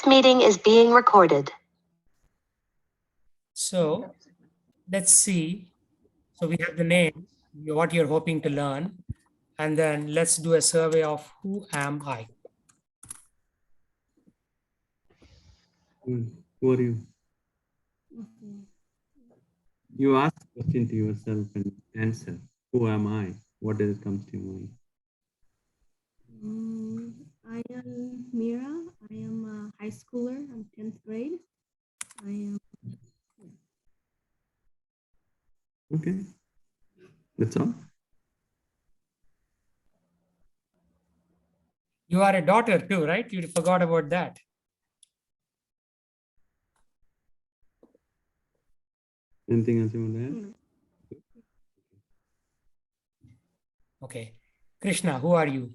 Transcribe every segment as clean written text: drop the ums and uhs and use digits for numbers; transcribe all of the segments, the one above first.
This meeting is being recorded. So let's see. So we have the name, what you're hoping to learn, and then let's do a survey of who am I? Who are you? You ask the question to yourself and answer. Who am I? What does it come to your mind? I am Mira. I am a high schooler. I'm 10th grade. I am. Okay. That's all. You are a daughter too, right? You forgot about that. Anything else you want to add? Okay. Krishna, who are you?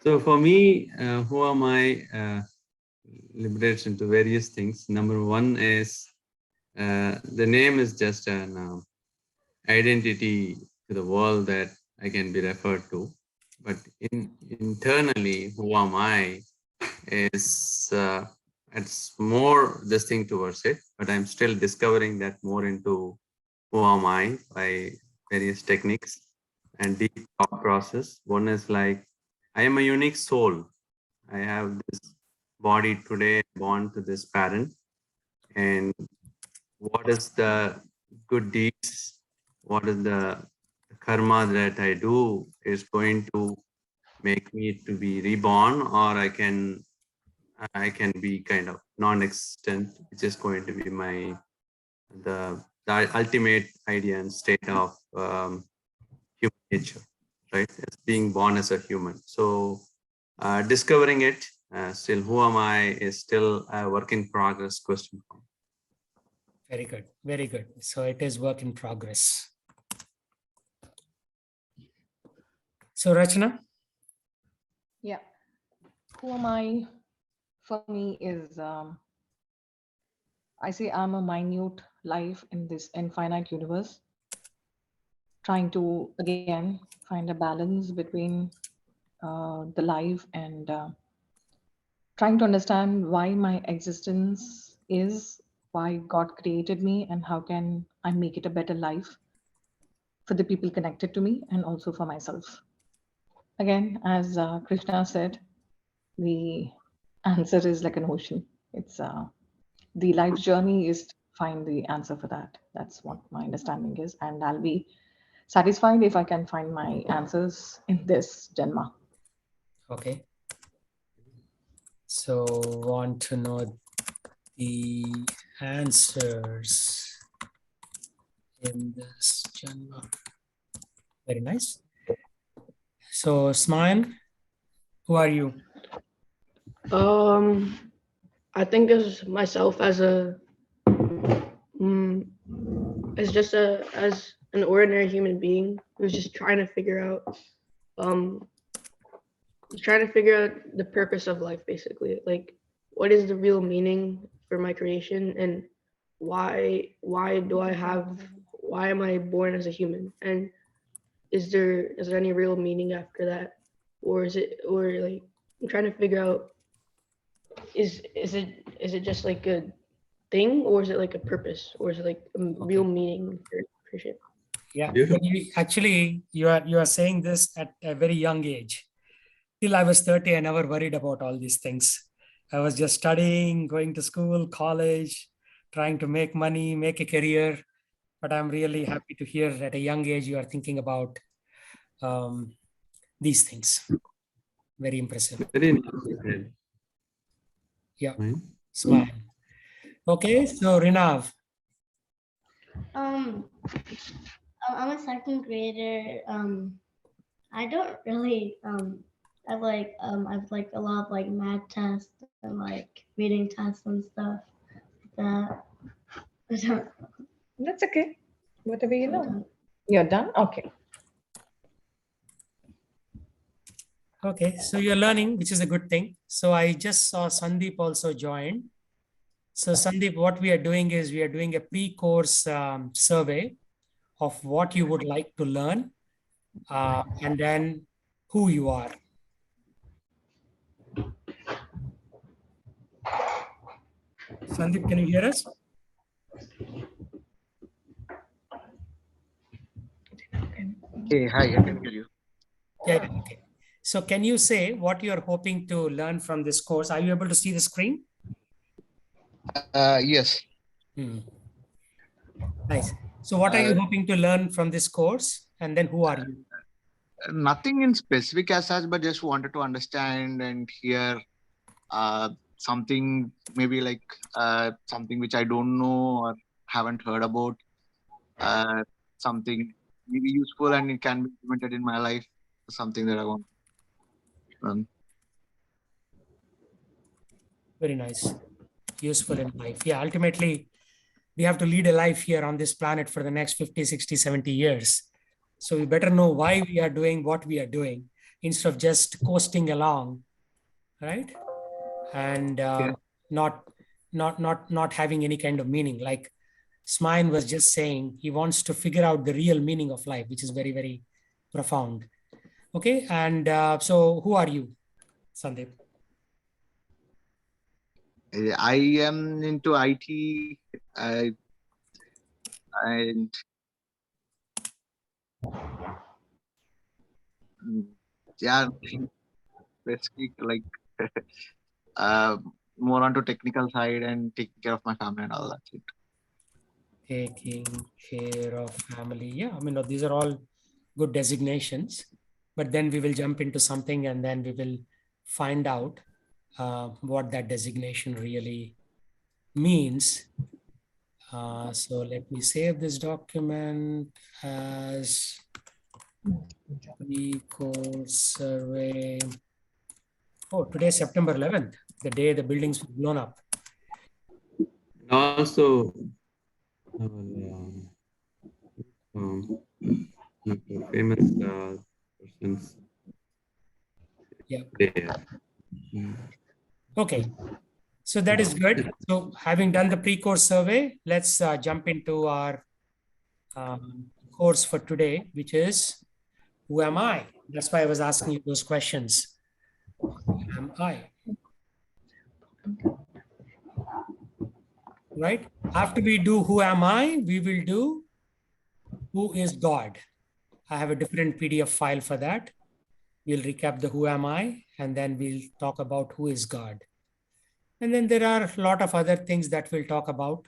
So for me, who am I? Liberates into various things. Number one is the name is just an identity to the world that I can be referred to. But internally, who am I is it's more this thing towards it. But I'm still discovering that more into who am I by various techniques and deep thought process. One is like I am a unique soul. I have this body today, born to this parent, and what is the good deeds, what is the karma that I do is going to make me to be reborn, or I can be kind of non-existent, which is going to be my the ultimate idea and state of human nature, right? As being born as a human. So discovering it, still who am I is still a work in progress question. Very good. Very good. So it is work in progress. So Rachana? Yeah. Who am I? For me is, I say I'm a minute life in this infinite universe, trying to, again, find a balance between the life and trying to understand why my existence is, why God created me, and how can I make it a better life for the people connected to me and also for myself. Again, as Krishna said, the answer is like an ocean. It's the life journey is to find the answer for that. That's what my understanding is, and I'll be satisfied if I can find my answers in this Janma. Okay. So want to know the answers in this Janma. Very nice. So Smayan, who are you? I think as myself as a as just as an ordinary human being who's just trying to figure out the purpose of life, basically. Like, what is the real meaning for my creation, and why am I born as a human, and is there any real meaning after that, or like I'm trying to figure out is it just like a thing, or is it like a purpose, or is it like a real meaning for shit? Yeah, actually, you are saying this at a very young age. Till I was 30, I never worried about all these things. I was just studying, going to school, college, trying to make money, make a career. But I'm really happy to hear at a young age you are thinking about these things. Very impressive. Yeah, smile. Okay, so Rinav. I'm a second grader. I don't really I've like a lot of like math tests and like reading tests and stuff like that. That's okay. Whatever you know. You're done? Okay. Okay, so you're learning, which is a good thing. So I just saw Sandeep also joined. So Sandeep, what we are doing is we are doing a pre-course survey of what you would like to learn and then who you are. Sandeep, can you hear us? Hey, hi, I can hear you. Yeah, okay. So can you say what you're hoping to learn from this course? Are you able to see the screen? Yes. Nice. So what are you Uh, hoping to learn from this course? And then who are you? Nothing in specific as such, but just wanted to understand and hear something maybe like something which I don't know or haven't heard about. Uh, Something maybe useful and it can be implemented in my life. Something that I want to learn. Very nice. Useful in life. Yeah, ultimately, we have to lead a life here on this planet for the next 50, 60, 70 years. So we better know why we are doing what we are doing instead of just coasting along, right? And Yeah. not having any kind of meaning. Like Smain was just saying, he wants to figure out the real meaning of life, which is very, very profound. Okay, and so who are you, Sandeep? I am into IT. And mm, yeah, basically like uh, more onto technical side and taking care of my family and all that. Taking care of family. Yeah, I mean, these are all good designations, but then we will jump into something and then we will find out what that designation really means. So let me save this document as pre-course survey. Oh, today is September 11th, the day the buildings were blown up. And also, famous persons Yeah. there. Okay. So that is good. So having done the pre-course survey, let's jump into our course for today, which is who am I? That's why I was asking you those questions. Who am I? Right? After we do who am I, we will do who is God. I have a different PDF file for that. We'll recap the who am I, and then we'll talk about who is God. And then there are a lot of other things that we'll talk about.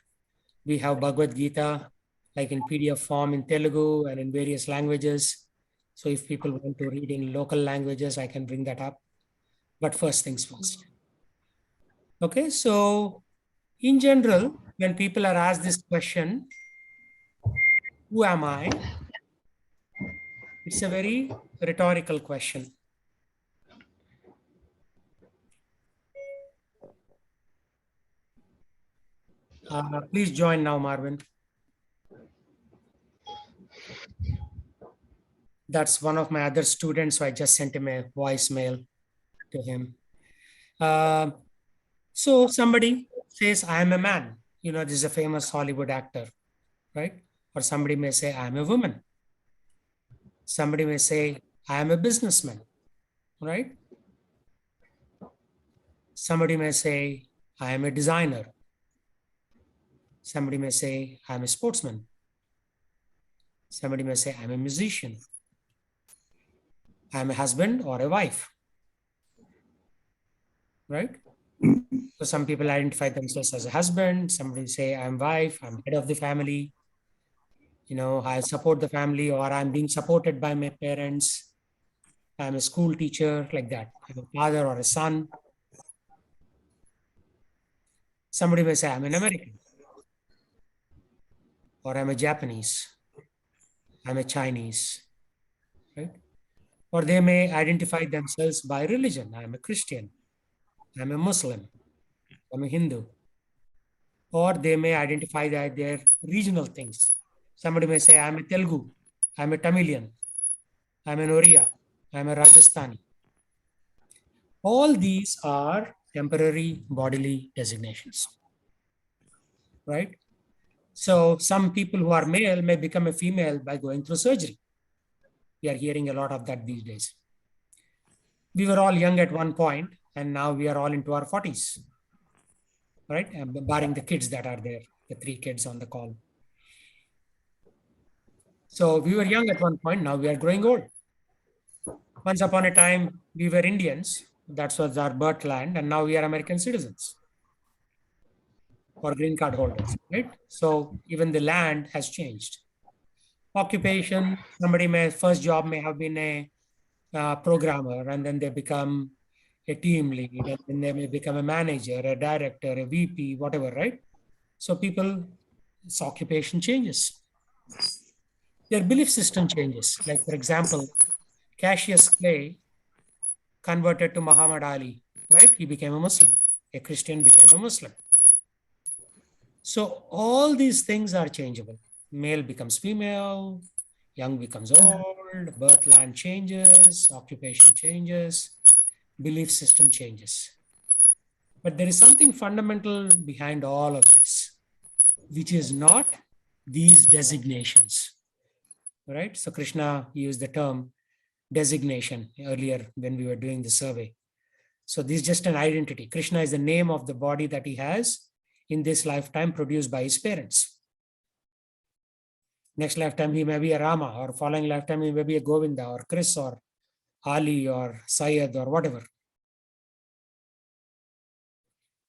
We have Bhagavad Gita, like in PDF form in Telugu and in various languages. So if people want to read in local languages, I can bring that up. But first things first. Okay, so in general, when people are asked this question, who am I? It's a very rhetorical question. Please join now, Marvin. That's one of my other students, so I just sent him a voicemail to him. So somebody says, I am a man. This is a famous Hollywood actor, right? Or somebody may say, I am a woman. Somebody may say, I am a businessman, right? Somebody may say, I am a designer. Somebody may say, I'm a sportsman. Somebody may say, I'm a musician. I'm a husband or a wife, right? So some people identify themselves as a husband. Somebody say, I'm wife, I'm head of the family. I support the family, or I'm being supported by my parents. I'm a school teacher, like that. I'm a father or a son. Somebody may say, I'm an American, or I'm a Japanese, I'm a Chinese, right? Or they may identify themselves by religion. I'm a Christian, I'm a Muslim, I'm a Hindu. Or they may identify that their regional things. Somebody may say, I'm a Telugu, I'm a Tamilian, I'm an Oriya, I'm a Rajasthani. All these are temporary bodily designations, right? So some people who are male may become a female by going through surgery. We are hearing a lot of that these days. We were all young at one point, and now we are all into our 40s. right? Barring the kids that are there, the 3 kids on the call. So we were young at one point, now we are growing old. Once upon a time, we were Indians. That was our birth land, and now we are American citizens or green card holders, right? So even the land has changed. Occupation, somebody may, first job may have been a programmer, and then they become a team lead, and then they may become a manager, a director, a VP, whatever, right? So people's occupation changes. Their belief system changes. Like, for example, Cassius Clay converted to Muhammad Ali, right? He became a Muslim. A Christian became a Muslim. So all these things are changeable. Male becomes female, young becomes old, birth land changes, occupation changes, belief system changes. But there is something fundamental behind all of this, which is not these designations, right? So Krishna used the term designation earlier when we were doing the survey. So this is just an identity. Krishna is the name of the body that he has in this lifetime produced by his parents. Next lifetime, he may be a Rama, or following lifetime, he may be a Govinda or Chris or Ali or Syed or whatever.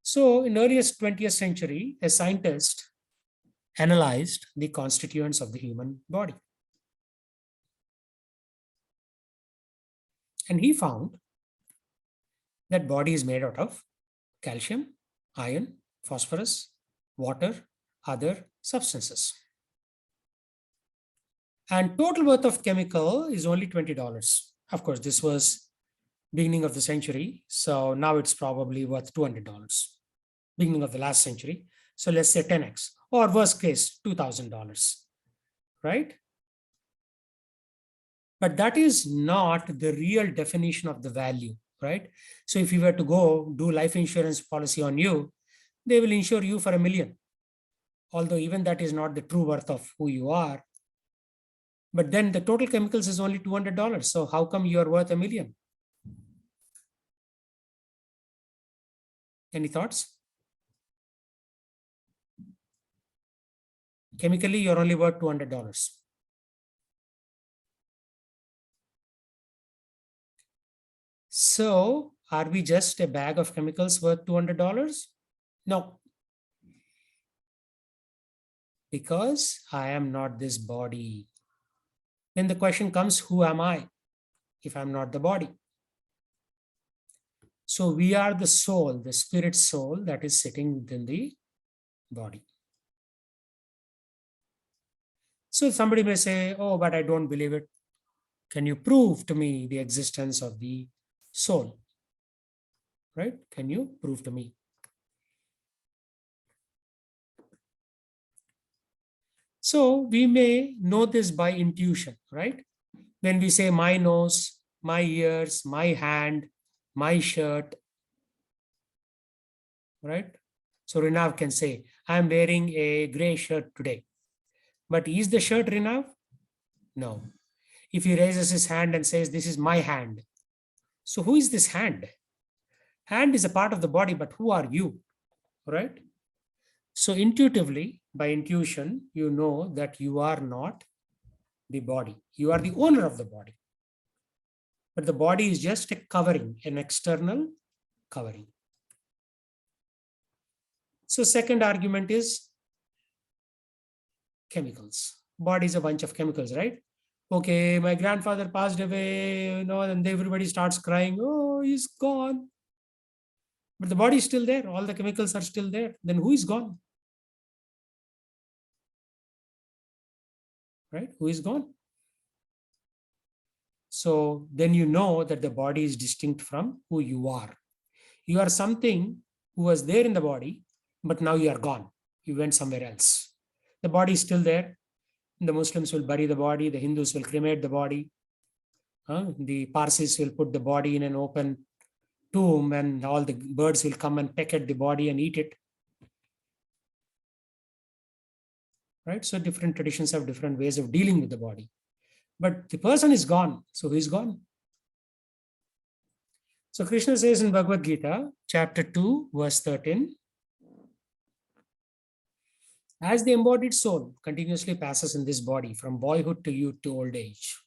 So in earliest 20th century, a scientist analyzed the constituents of the human body. And he found that body is made out of calcium, iron, phosphorus, water, other substances. And total worth of chemical is only $20. Of course, this was beginning of the century. So now it's probably worth $200, beginning of the last century. So let's say 10x, or worst case, $2,000, right? But that is not the real definition of the value, right? So if you were to go do life insurance policy on you, they will insure you for $1 million. Although even that is not the true worth of who you are. But then the total chemicals is only $200. So how come you are worth $1 million? Any thoughts? Chemically, you're only worth $200. So are we just a bag of chemicals worth $200? No. Because I am not this body. Then the question comes, who am I if I'm not the body? So we are the soul, the spirit soul that is sitting within the body. So somebody may say, oh, but I don't believe it. Can you prove to me the existence of the soul? Right? Can you prove to me? So we may know this by intuition, right? When we say my nose, my ears, my hand, my shirt, right? So Rinav can say, I'm wearing a gray shirt today. But is the shirt Rinav? No. If he raises his hand and says, this is my hand. So who is this hand? Hand is a part of the body, but who are you, right? So intuitively, by intuition, you know that you are not the body. You are the owner of the body. But the body is just a covering, an external covering. So second argument is chemicals. Body is a bunch of chemicals, right? Okay, my grandfather passed away, and everybody starts crying, oh, he's gone. But the body is still there. All the chemicals are still there. Then who is gone? Right? Who is gone? So then you know that the body is distinct from who you are. You are something who was there in the body, but now you are gone. You went somewhere else. The body is still there. The Muslims will bury the body. The Hindus will cremate the body. The Parsis will put the body in an open tomb, and all the birds will come and peck at the body and eat it. Right? So different traditions have different ways of dealing with the body. But the person is gone. So who is gone? So Krishna says in Bhagavad Gita, chapter 2, verse 13, As the embodied soul continuously passes in this body from boyhood to youth to old age,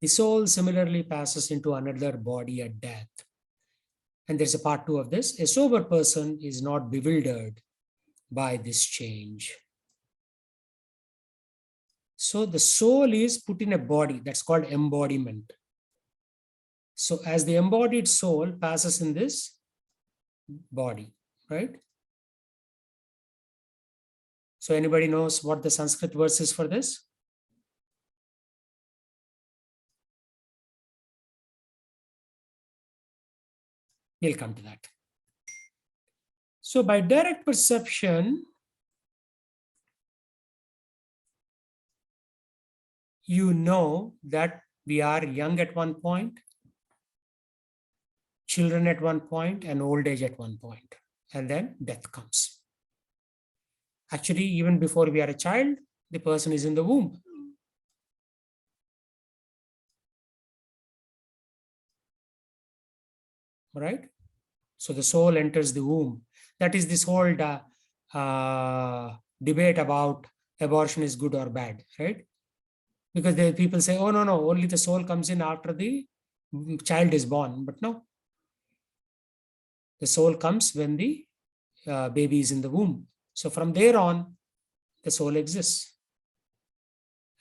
the soul similarly passes into another body at death. And there's a part 2 of this. A sober person is not bewildered by this change. So the soul is put in a body that's called embodiment. So as the embodied soul passes in this body, right? So anybody knows what the Sanskrit verse is for this? We'll come to that. So by direct perception, you know that we are young at one point, children at one point, and old age at one point, and then death comes. Actually, even before we are a child, the person is in the womb. Right? So the soul enters the womb. That is this whole debate about abortion is good or bad, right? Because there people say, oh, no, only the soul comes in after the child is born. But no, the soul comes when the baby is in the womb. So from there on, the soul exists.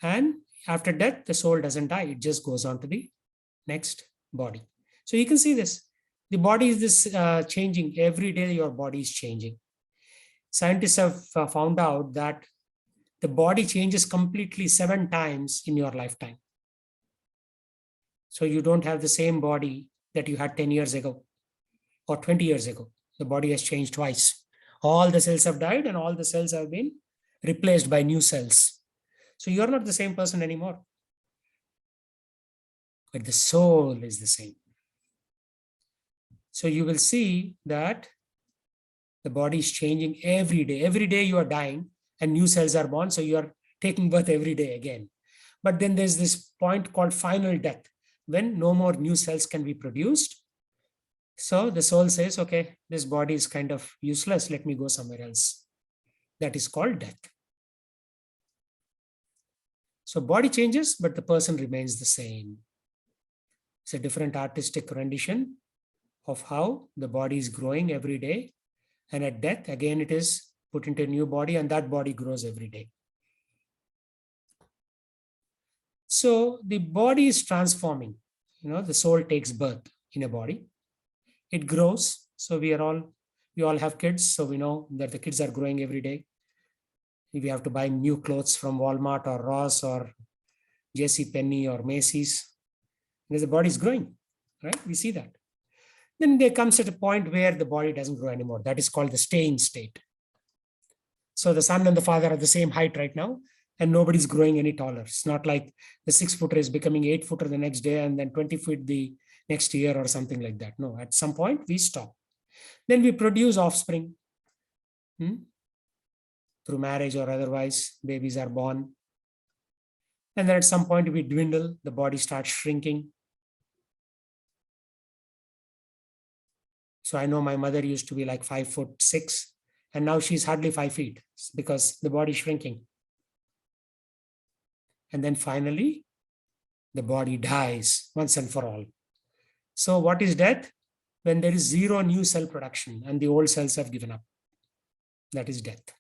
And after death, the soul doesn't die. It just goes on to the next body. So you can see this. The body is this changing. Every day your body is changing. Scientists have found out that the body changes completely 7 times in your lifetime. So you don't have the same body that you had 10 years ago or 20 years ago. The body has changed twice. All the cells have died and all the cells have been replaced by new cells. So you're not the same person anymore. But the soul is the same. So you will see that the body is changing every day. Every day you are dying and new cells are born. So you are taking birth every day again. But then there's this point called final death, when no more new cells can be produced. So the soul says, okay, this body is kind of useless. Let me go somewhere else. That is called death. So body changes, but the person remains the same. It's a different artistic rendition of how the body is growing every day. And at death, again, it is put into a new body and that body grows every day. So the body is transforming. The soul takes birth in a body. It grows. So we all have kids. So we know that the kids are growing every day. If you have to buy new clothes from Walmart or Ross or JCPenney or Macy's, because the body is growing, right? We see that. Then there comes at a point where the body doesn't grow anymore. That is called the staying state. So the son and the father are the same height right now, and nobody's growing any taller. It's not like the 6-footer is becoming 8-footer the next day and then 20 feet the next year or something like that. No, at some point we stop. Then we produce offspring. Through marriage or otherwise, babies are born. And then at some point we dwindle, the body starts shrinking. So I know my mother used to be like 5'6", and now she's hardly 5 feet because the body is shrinking. And then finally, the body dies once and for all. So what is death? When there is zero new cell production and the old cells have given up. That is death.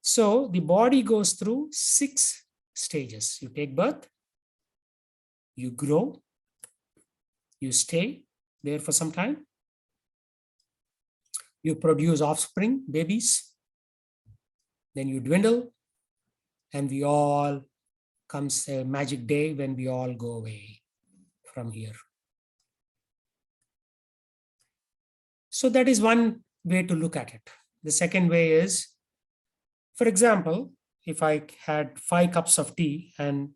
So the body goes through 6 stages. You take birth, you grow, you stay there for some time, you produce offspring, babies, then you dwindle, and we all comes a magic day when we all go away from here. So that is one way to look at it. The second way is, for example, if I had 5 cups of tea and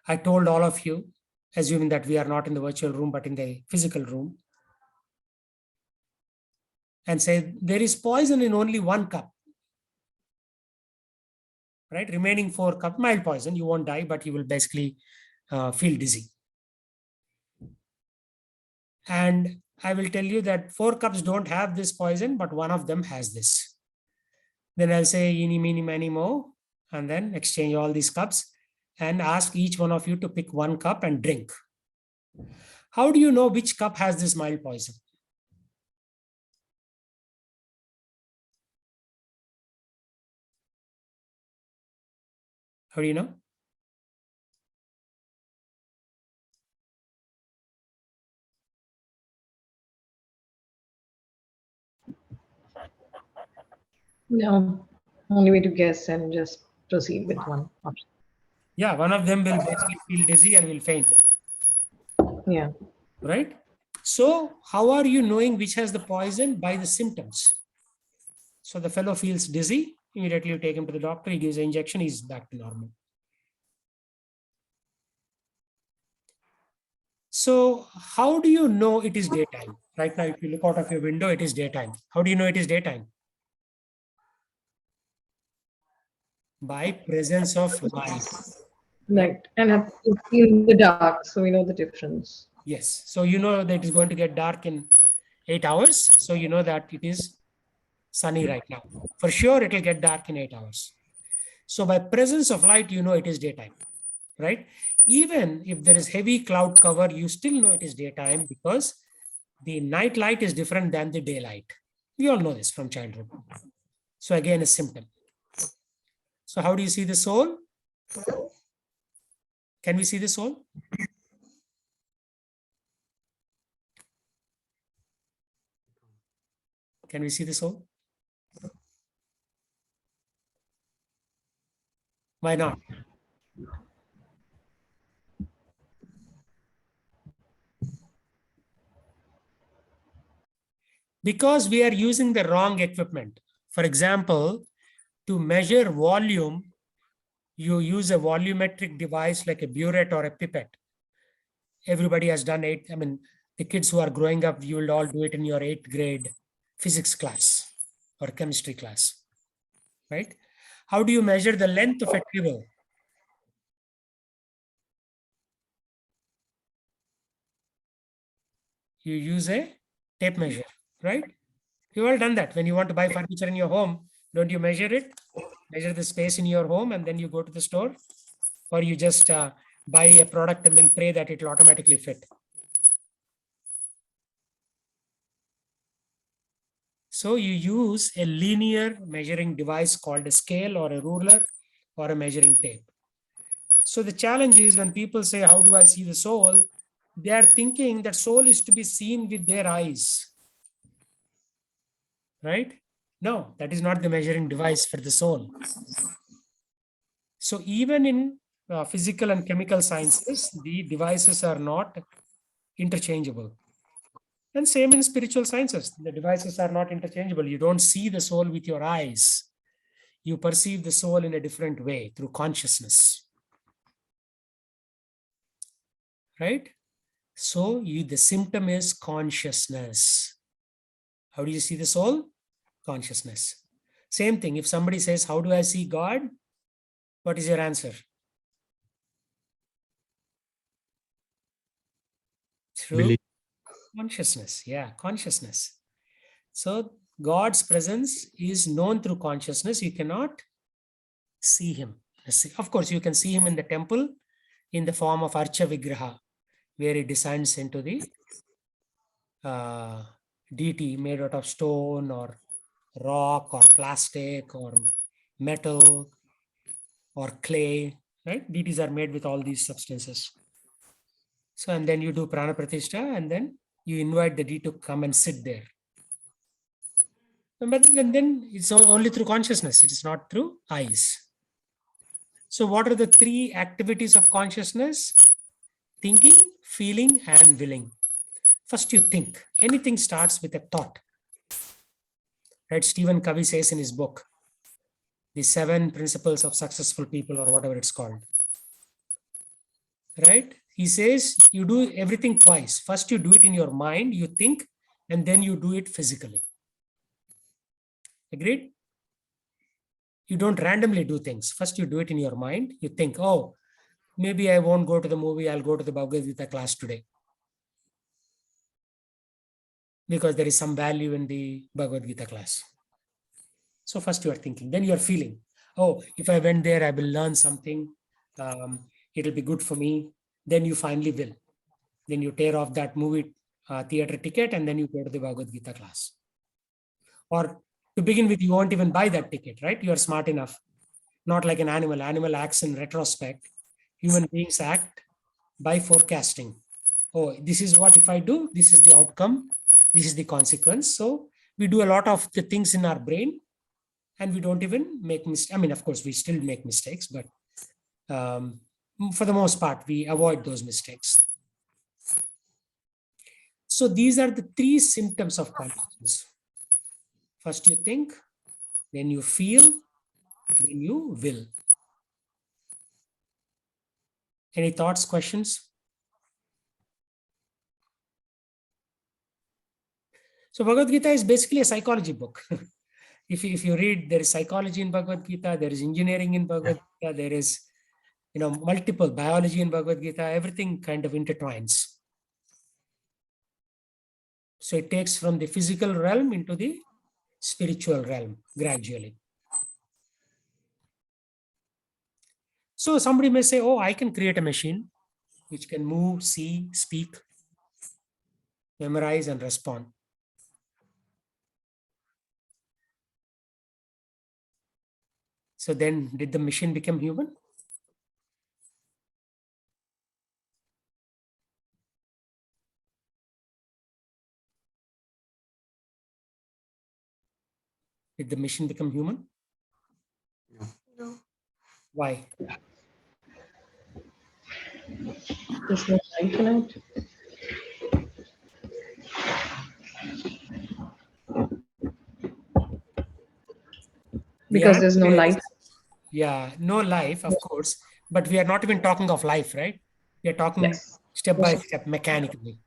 I told all of you, assuming that we are not in the virtual room, but in the physical room, and say there is poison in only 1 cup, right? Remaining 4 cups, mild poison, you won't die, but you will basically feel dizzy. And I will tell you that 4 cups don't have this poison, but one of them has this. Then I'll say eeny, meeny, miny, mo, and then exchange all these cups and ask each one of you to pick one cup and drink. How do you know which cup has this mild poison? How do you know? No, only way to guess and just proceed with one option. Yeah, one of them will basically feel dizzy and will faint, Yeah. right? So how are you knowing which has the poison? By the symptoms. So the fellow feels dizzy, immediately you take him to the doctor, he gives an injection, he's back to normal. So how do you know it is daytime? Right now, if you look out of your window, it is daytime. How do you know it is daytime? By presence of light. Right. And it's in the dark, so we know the difference. Yes. So you know that it is going to get dark in 8 hours. So you know that it is sunny right now. For sure, it will get dark in 8 hours. So by presence of light, you know it is daytime, right? Even if there is heavy cloud cover, you still know it is daytime because the night light is different than the daylight. We all know this from childhood. So again, a symptom. So how do you see the soul? Can we see the soul? Can we see the soul? Why not? Because we are using the wrong equipment. For example, to measure volume, you use a volumetric device like a burette or a pipette. Everybody has done it. I mean, the kids who are growing up, you will all do it in your 8th grade physics class or chemistry class, right? How do you measure the length of a table? You use a tape measure, right? You've all done that. When you want to buy furniture in your home, don't you measure it? Measure the space in your home and then you go to the store? Or you just buy a product and then pray that it will automatically fit? So you use a linear measuring device called a scale or a ruler or a measuring tape. So the challenge is when people say, how do I see the soul? They are thinking that soul is to be seen with their eyes, right? No, that is not the measuring device for the soul. So even in physical and chemical sciences, the devices are not interchangeable. And same in spiritual sciences, the devices are not interchangeable. You don't see the soul with your eyes. You perceive the soul in a different way through consciousness, right? So the symptom is consciousness. How do you see the soul? Consciousness. Same thing. If somebody says, how do I see God? What is your answer? Through Believe. consciousness. Yeah, consciousness. So God's presence is known through consciousness. You cannot see him. Of course, you can see him in the temple in the form of Archa Vigraha, where he descends into the deity made out of stone or rock or plastic or metal or clay, right? Deities are made with all these substances. So, and then you do prana pratishtha and then you invite the deity to come and sit there. But then it's only through consciousness. It is not through eyes. So what are the 3 activities of consciousness? Thinking, feeling, and willing. First you think. Anything starts with a thought. Right? Stephen Covey says in his book, The 7 Principles of Successful People or whatever it's called. Right? He says you do everything twice. First you do it in your mind, you think, and then you do it physically. Agreed? You don't randomly do things. First you do it in your mind. You think, oh, maybe I won't go to the movie. I'll go to the Bhagavad Gita class today, because there is some value in the Bhagavad Gita class. So first you are thinking, then you are feeling, oh, if I went there, I will learn something. It'll be good for me. Then you finally will. Then you tear off that movie theater ticket and then you go to the Bhagavad Gita class. Or to begin with, you won't even buy that ticket, right? You are smart enough. Not like an animal. Animal acts in retrospect. Human beings act by forecasting. Oh, this is what if I do, this is the outcome, this is the consequence. So we do a lot of the things in our brain and we don't even make mistakes. I mean, of course, we still make mistakes, but for the most part, we avoid those mistakes. So these are the three symptoms of consciousness. First you think, then you feel, then you will. Any thoughts, questions? So Bhagavad Gita is basically a psychology book. If you read, there is psychology in Bhagavad Gita, there is engineering in Bhagavad Gita, there is multiple biology in Bhagavad Gita, everything kind of intertwines. So it takes from the physical realm into the spiritual realm gradually. So somebody may say, oh, I can create a machine which can move, see, speak, memorize, and respond. So then did the machine become human? Did the machine become human? No. Why? There's no life in it. Because there's no life. Yeah, no life, of course, but we are not even talking of life, right? We are talking step by step, mechanically.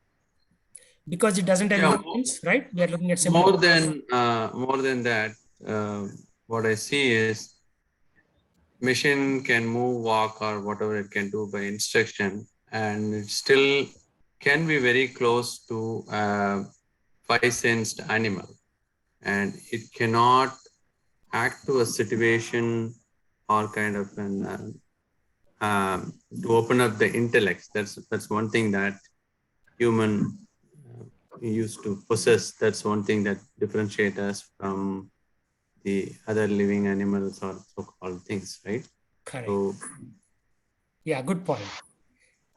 Because it doesn't have emotions, right? We are looking at simple. More than that, what I see is machine can move, walk, or whatever it can do by instruction, and it still can be very close to a five-sensed animal, and it cannot act to a situation or kind of an to open up the intellect. That's one thing that human used to possess. That's one thing that differentiates us from the other living animals or so-called things, right? Correct. So, yeah, good point.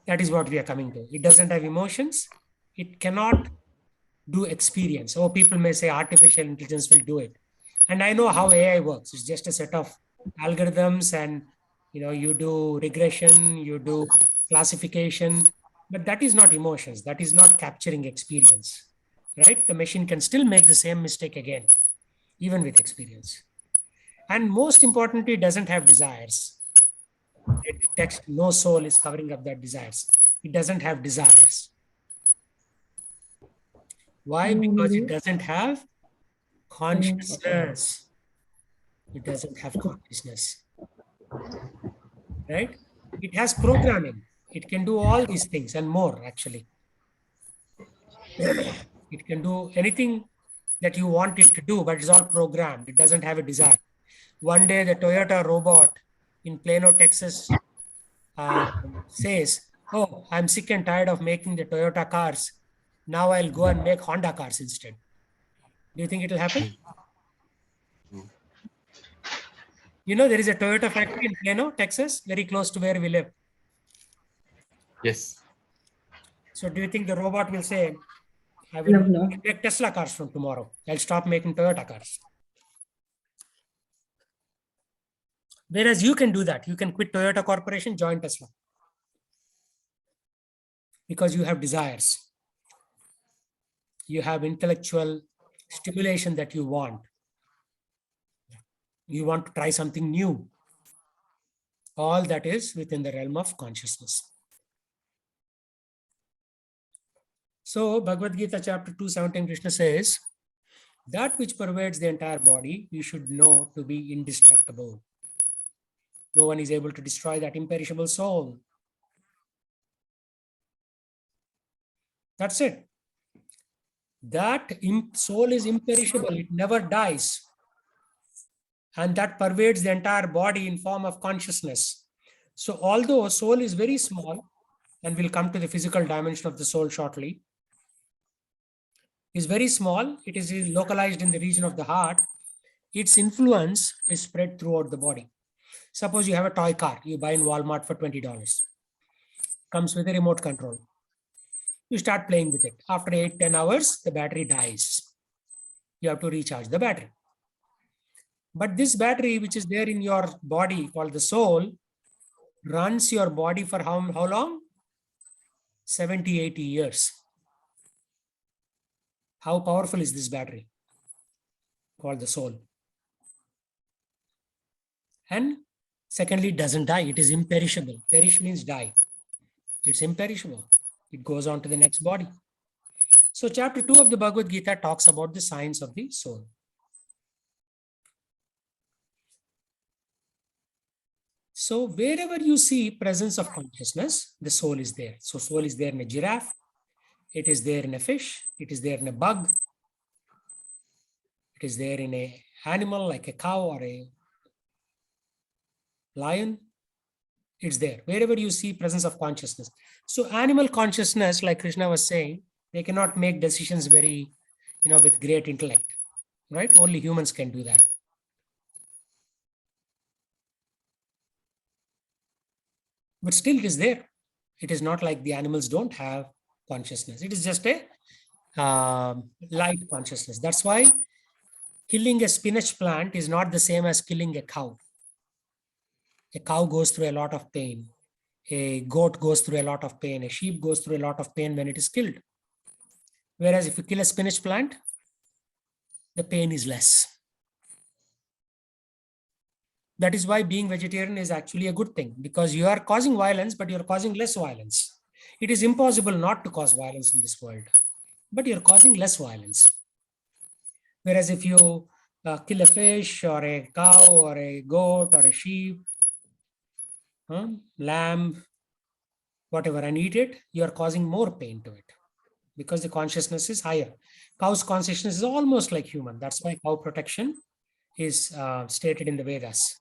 That is what we are coming to. It doesn't have emotions. It cannot do experience. Oh, people may say artificial intelligence will do it. And I know how AI works. It's just a set of algorithms and you do regression, you do classification, but that is not emotions. That is not capturing experience, right? The machine can still make the same mistake again, even with experience. And most importantly, it doesn't have desires. Text, no soul is covering up that desires. It doesn't have desires. Why? Because it doesn't have consciousness. It doesn't have consciousness, right? It has programming. It can do all these things and more, actually. It can do anything that you want it to do, but it's all programmed. It doesn't have a desire. One day, the Toyota robot in Plano, Texas says, oh, I'm sick and tired of making the Toyota cars. Now I'll go and make Honda cars instead. Do you think it will happen? There is a Toyota factory in Plano, Texas, very close to where we live. yes. So do you think the robot will say, I will make Tesla cars from tomorrow. I'll stop making Toyota cars. Whereas you can do that. You can quit Toyota Corporation, join Tesla. Because you have desires. You have intellectual stimulation that you want. You want to try something new. All that is within the realm of consciousness. So Bhagavad Gita chapter 2:17, Krishna says, that which pervades the entire body, you should know to be indestructible. No one is able to destroy that imperishable soul. That's it. That soul is imperishable. It never dies. and that pervades the entire body in form of consciousness. So although soul is very small, and we'll come to the physical dimension of the soul shortly, is very small, it is localized in the region of the heart, its influence is spread throughout the body. Suppose you have a toy car you buy in Walmart for $20, comes with a remote control. You start playing with it. After 8-10 hours, the battery dies. You have to recharge the battery. But this battery, which is there in your body called the soul, runs your body for how long? 70, 80 years. How powerful is this battery called the soul? And secondly, it doesn't die. It is imperishable. Perish means die. It's imperishable. It goes on to the next body. So chapter 2 of the Bhagavad Gita talks about the science of the soul. So wherever you see presence of consciousness, the soul is there. So soul is there in a giraffe. It is there in a fish. It is there in a bug. It is there in an animal like a cow or a lion. It's there. Wherever you see presence of consciousness. So animal consciousness, like Krishna was saying, they cannot make decisions very, with great intellect, right? Only humans can do that. But still it is there. It is not like the animals don't have consciousness. It is just a light consciousness. That's why killing a spinach plant is not the same as killing a cow. A cow goes through a lot of pain. A goat goes through a lot of pain. A sheep goes through a lot of pain when it is killed. Whereas if you kill a spinach plant, the pain is less. That is why being vegetarian is actually a good thing, because you are causing violence, but you're causing less violence. It is impossible not to cause violence in this world, but you're causing less violence. Whereas if you kill a fish or a cow or a goat or a sheep, lamb, whatever, and eat it, you're causing more pain to it because the consciousness is higher. Cow's consciousness is almost like human. That's why cow protection is stated in the Vedas.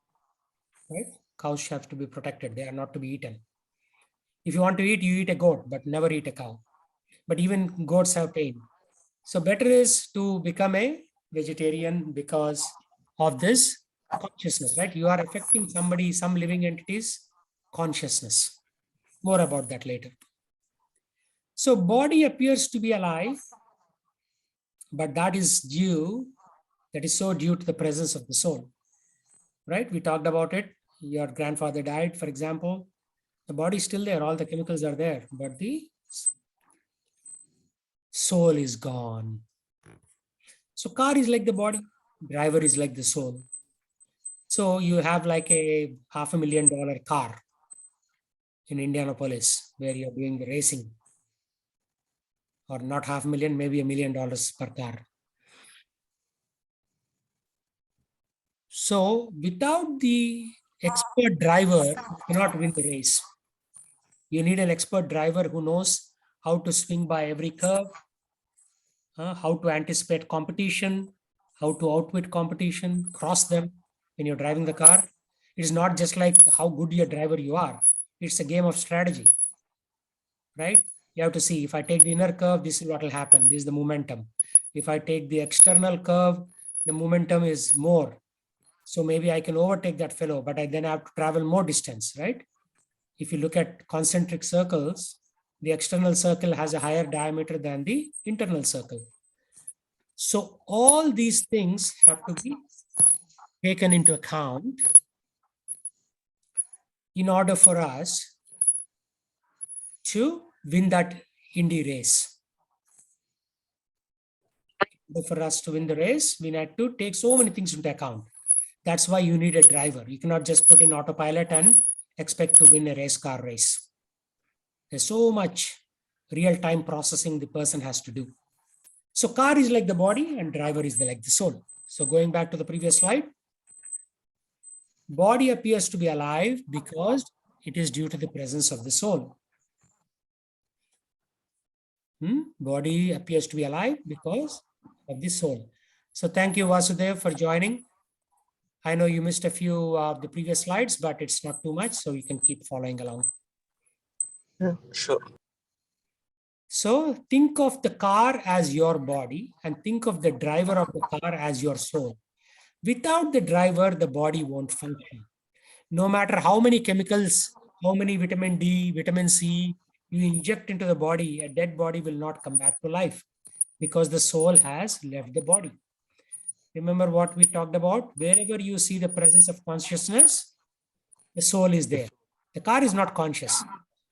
Right? Cows have to be protected. They are not to be eaten. If you want to eat, you eat a goat, but never eat a cow. But even goats have pain. So better is to become a vegetarian because of this consciousness, right? You are affecting somebody, some living entity's consciousness. More about that later. So body appears to be alive, but that is so due to the presence of the soul, right? We talked about it. Your grandfather died, for example. The body is still there. All the chemicals are there, but the soul is gone. So car is like the body. Driver is like the soul. So you have like a $500,000 car in Indianapolis where you're doing the racing, or not $500,000, maybe $1 million per car. So without the expert driver, you cannot win the race. You need an expert driver who knows how to swing by every curve, how to anticipate competition, how to outwit competition, cross them when you're driving the car. It is not just like how good a driver you are. It's a game of strategy, right? You have to see, if I take the inner curve, this is what will happen. This is the momentum. If I take the external curve, the momentum is more. So maybe I can overtake that fellow, but I then have to travel more distance, right? If you look at concentric circles, the external circle has a higher diameter than the internal circle. So all these things have to be taken into account in order for us to win that Indy race. For us to win the race, we need to take so many things into account. That's why you need a driver. You cannot just put in autopilot and expect to win a race car race. There's so much real-time processing the person has to do. So car is like the body and driver is like the soul. So going back to the previous slide, body appears to be alive because it is due to the presence of the soul. Body appears to be alive because of the soul. So thank you, Vasudev, for joining. I know you missed a few of the previous slides, but it's not too much, so you can keep following along. Yeah, sure. So think of the car as your body and think of the driver of the car as your soul. Without the driver, the body won't function. No matter how many chemicals, how many vitamin D, vitamin C you inject into the body, a dead body will not come back to life because the soul has left the body. Remember what we talked about? Wherever you see the presence of consciousness, the soul is there. The car is not conscious.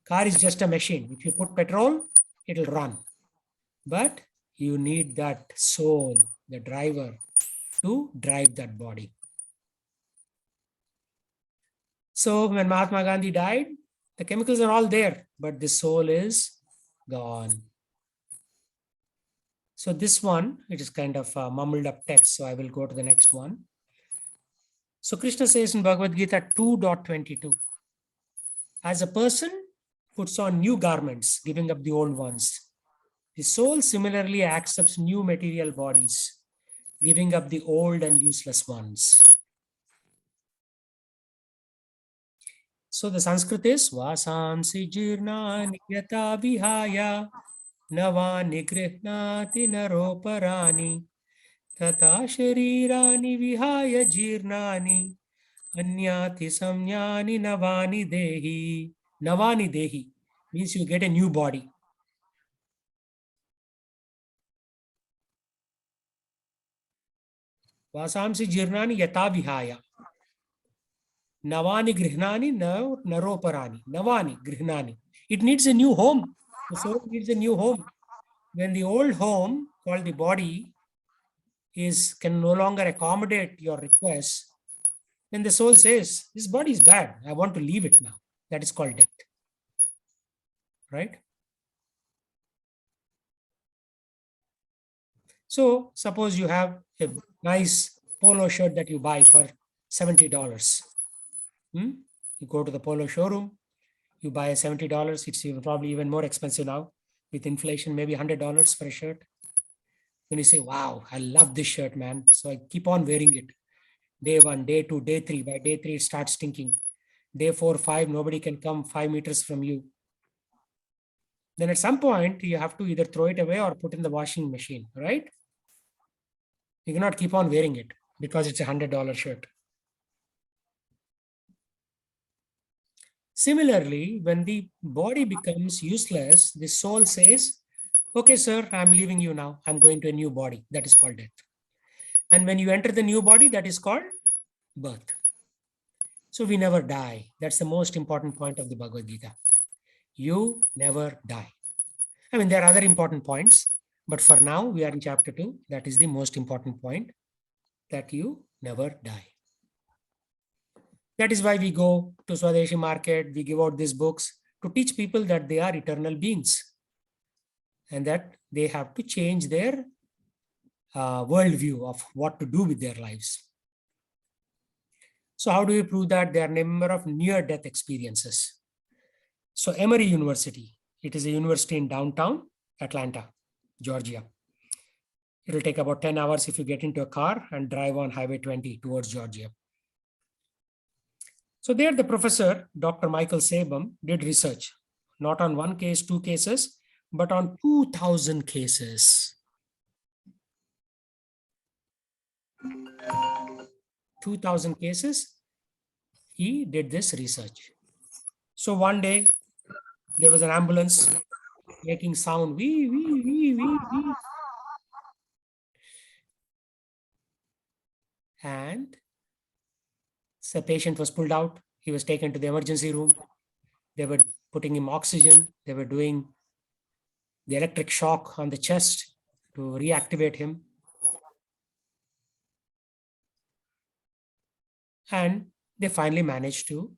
Car is just a machine. If you put petrol, it'll run. But you need that soul, the driver, to drive that body. So when Mahatma Gandhi died, the chemicals are all there, but the soul is gone. So this one, it is kind of a mumbled up text. So I will go to the next one. So Krishna says in Bhagavad Gita 2.22, as a person puts on new garments, giving up the old ones, the soul similarly accepts new material bodies, giving up the old and useless ones. So the Sanskrit is Vasamsi jirnani yata vihaya navani grihnati naroparani tata sharirani vihaya jirnani anyati samyani navani dehi. Navani dehi means you get a new body. Vasamsi jirnani yata vihaya navani grihnani naroparani. Navani grihnani. It needs a new home. The soul needs a new home. When the old home, called the body, can no longer accommodate your requests, then the soul says, this body is bad. I want to leave it now. That is called death. Right? So suppose you have a nice polo shirt that you buy for $70. You go to the polo showroom, you buy $70. It's probably even more expensive now. With inflation, maybe $100 for a shirt. Then you say, wow, I love this shirt, man. So I keep on wearing it. Day 1, day 2, day 3. By day 3, it starts stinking. Day 4, 5, nobody can come 5 meters from you. Then at some point, you have to either throw it away or put in the washing machine, right? You cannot keep on wearing it because it's a $100 shirt. Similarly, when the body becomes useless, the soul says, okay, sir, I'm leaving you now. I'm going to a new body. That is called death. And when you enter the new body, that is called birth. So we never die. That's the most important point of the Bhagavad Gita. You never die. I mean, there are other important points, but for now, we are in chapter 2. That is the most important point, that you never die. That is why we go to Swadeshi market, we give out these books to teach people that they are eternal beings and that they have to change their worldview of what to do with their lives. So how do we prove that? There are a number of near-death experiences. So Emory University, it is a university in downtown Atlanta, Georgia. It will take about 10 hours if you get into a car and drive on Highway 20 towards Georgia. So there the professor, Dr. Michael Sabum, did research, not on one case, 2 cases, but on 2,000 cases. 2,000 cases, he did this research. So one day, there was an ambulance making sound, wee, wee, wee, wee, wee. And the patient was pulled out. He was taken to the emergency room. They were putting him oxygen. They were doing the electric shock on the chest to reactivate him. And they finally managed to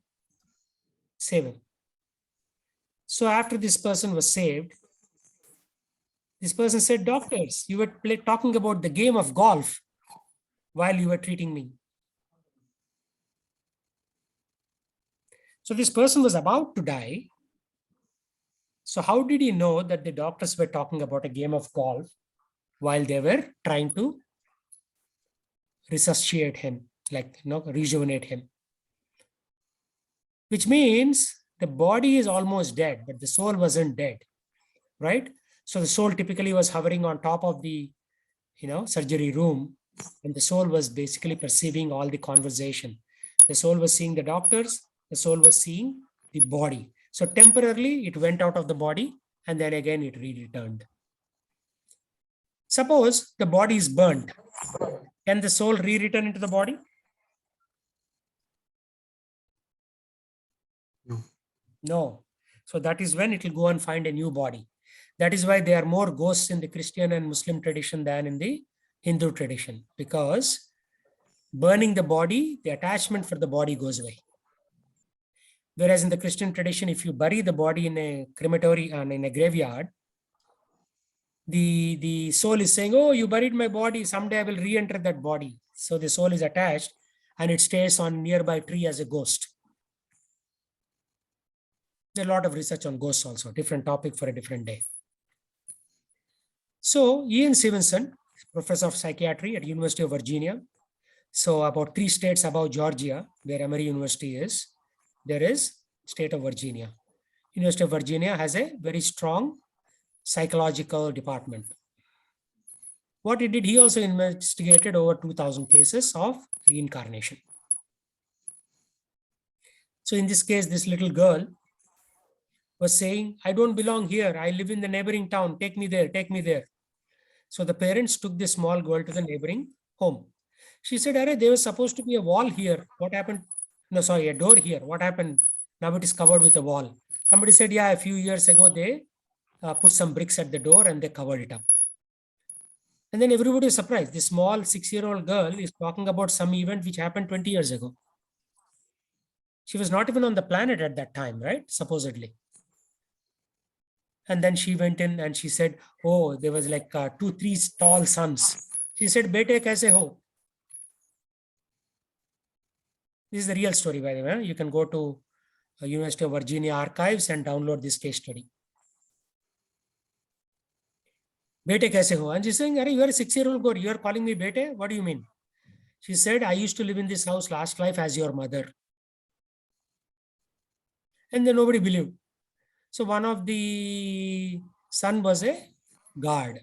save him. So after this person was saved, this person said, doctors, you were talking about the game of golf while you were treating me. So this person was about to die. So how did he know that the doctors were talking about a game of golf while they were trying to resuscitate him? like, rejuvenate him. Which means the body is almost dead, but the soul wasn't dead, right? So the soul typically was hovering on top of the, surgery room, and the soul was basically perceiving all the conversation. The soul was seeing the doctors, the soul was seeing the body. So temporarily it went out of the body and then again it returned. Suppose the body is burnt. Can the soul re-return into the body? No. No. So that is when it will go and find a new body. That is why there are more ghosts in the Christian and Muslim tradition than in the Hindu tradition, because burning the body, the attachment for the body goes away. Whereas in the Christian tradition, if you bury the body in a crematory and in a graveyard, the soul is saying, oh, you buried my body, someday I will re-enter that body. So the soul is attached and it stays on nearby tree as a ghost. There are a lot of research on ghosts also, different topic for a different day. So Ian Stevenson, professor of psychiatry at University of Virginia. So about 3 states above Georgia, where Emory University is, there is state of Virginia. University of Virginia has a very strong psychological department. What he did, he also investigated over 2,000 cases of reincarnation. So in this case, this little girl was saying, I don't belong here. I live in the neighboring town. Take me there, take me there. So the parents took this small girl to the neighboring home. She said, Arey, there was supposed to be a wall here. What happened? No, sorry, a door here. What happened? Now it is covered with a wall. Somebody said, yeah, a few years ago, they put some bricks at the door and they covered it up. And then everybody is surprised. This small 6-year-old girl is talking about some event which happened 20 years ago. She was not even on the planet at that time, right? Supposedly. And then she went in and she said, oh, there was like 2-3 tall sons. She said, bete kaise ho? This is the real story, by the way. You can go to University of Virginia archives and download this case study. Bete kaise ho? And she's saying, Arey, you are a 6-year-old girl. You are calling me bete? What do you mean? She said, I used to live in this house last life as your mother. And then nobody believed. So one of the son was a guard.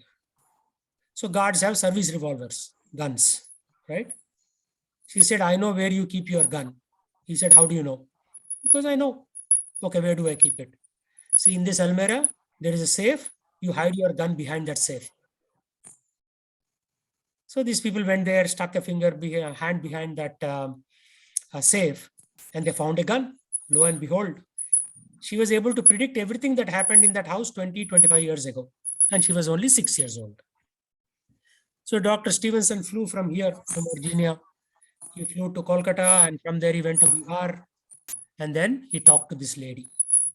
So guards have service revolvers, guns, right? She said, I know where you keep your gun. He said, how do you know? Because I know. Okay, where do I keep it? See, in this almirah, there is a safe. You hide your gun behind that safe. So these people went there, stuck a hand behind that safe, and they found a gun. Lo and behold, she was able to predict everything that happened in that house 20-25 years ago. And she was only 6 years old. So Dr. Stevenson flew from here, from Virginia. He flew to Kolkata, and from there he went to Bihar. And then he talked to this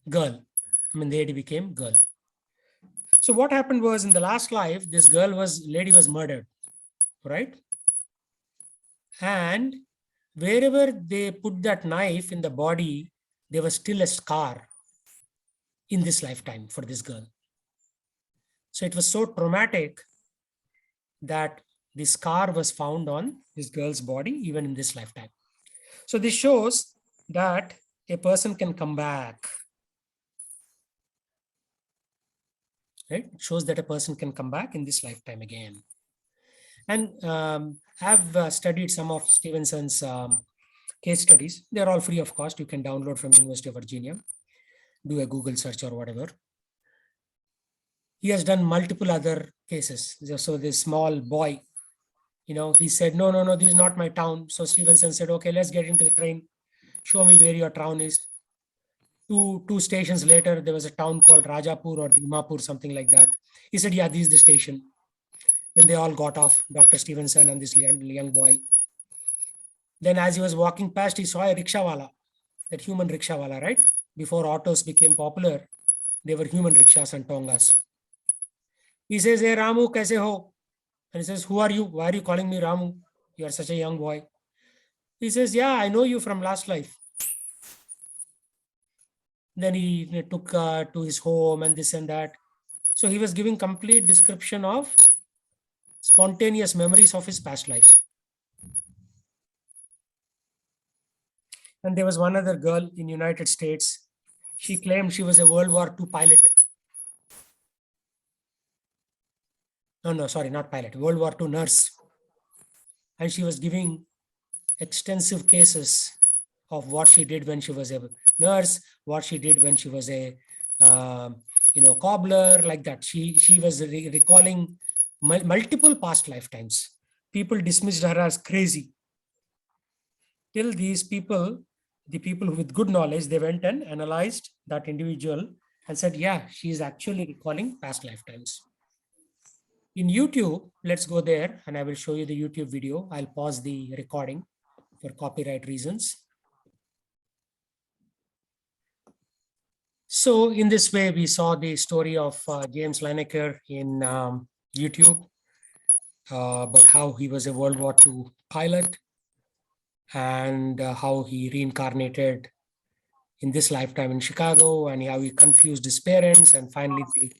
girl. The lady became girl. So what happened was, in the last life, this lady was murdered, right? And wherever they put that knife in the body, there was still a scar in this lifetime for this girl. So it was so traumatic that the scar was found on this girl's body even in this lifetime. So this shows that a person can come back. Right? It shows that a person can come back in this lifetime again. And I've studied some of Stevenson's case studies. They're all free of cost. You can download from University of Virginia. Do a Google search or whatever. He has done multiple other cases. So this small boy, he said, no, this is not my town. So Stevenson said, okay, let's get into the train. Show me where your town is. Two stations later, there was a town called Rajapur or Dimapur, something like that. He said, yeah, this is the station. Then they all got off, Dr. Stevenson and this young boy. Then as he was walking past, he saw a rickshawala, that human rickshawala, right? Before autos became popular, they were human rickshaws and tongas. He says, hey, Ramu, kaise ho? And he says, who are you? Why are you calling me Ramu? You are such a young boy. He says, yeah, I know you from last life. Then he took to his home and this and that. So he was giving complete description of spontaneous memories of his past life. And there was one other girl in United States. She claimed she was a World War II pilot. No, sorry, not pilot, World War II nurse. And she was giving extensive cases of what she did when she was a nurse, what she did when she was a cobbler, like that. She was recalling multiple past lifetimes. People dismissed her as crazy. Till these people, the people with good knowledge, they went and analyzed that individual and said, yeah, she is actually recalling past lifetimes. In YouTube, let's go there and I will show you the YouTube video. I'll pause the recording for copyright reasons. So in this way, we saw the story of James Lineker in YouTube, about how he was a World War II pilot and how he reincarnated in this lifetime in Chicago, and how he confused his parents, and finally they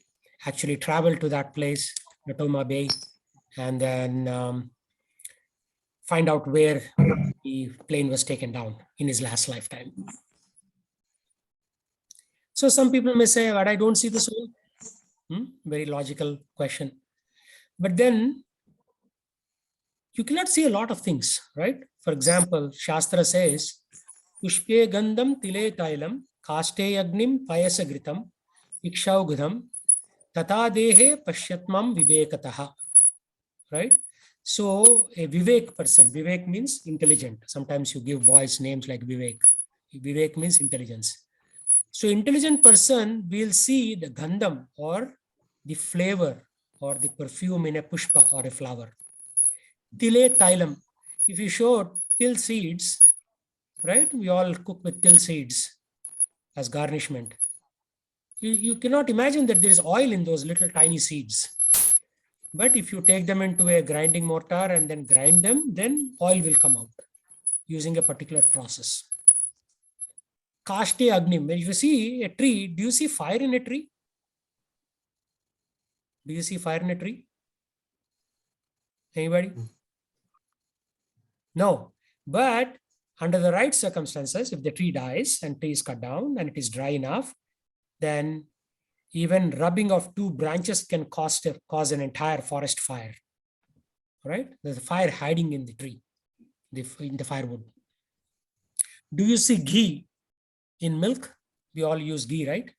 actually traveled to that place, Natoma Bay, and then find out where the plane was taken down in his last lifetime. So some people may say, but I don't see the soul. Very logical question. But then you cannot see a lot of things, right? For example, Shastra says, Pushpe Gandham Tile Tailam, Kaste Agnim Payasagritam, Ikshaugadam, Tata Dehe Pashyatmam Vivekataha. Right? So a Vivek person, Vivek means intelligent. Sometimes you give boys names like Vivek. Vivek means intelligence. So intelligent person will see the gandham or the flavor or the perfume in a pushpa or a flower. Tile Tailam. If you show till seeds, right? We all cook with till seeds as garnishment. You cannot imagine that there is oil in those little tiny seeds. But if you take them into a grinding mortar and then grind them, then oil will come out using a particular process. Kashte Agnim. When you see a tree, do you see fire in a tree? Do you see fire in a tree? Anybody? No. But under the right circumstances, if the tree dies and tree is cut down and it is dry enough, then even rubbing of two branches can cause an entire forest fire. Right? There's a fire hiding in the tree, in the firewood. Do you see ghee in milk? We all use ghee, right?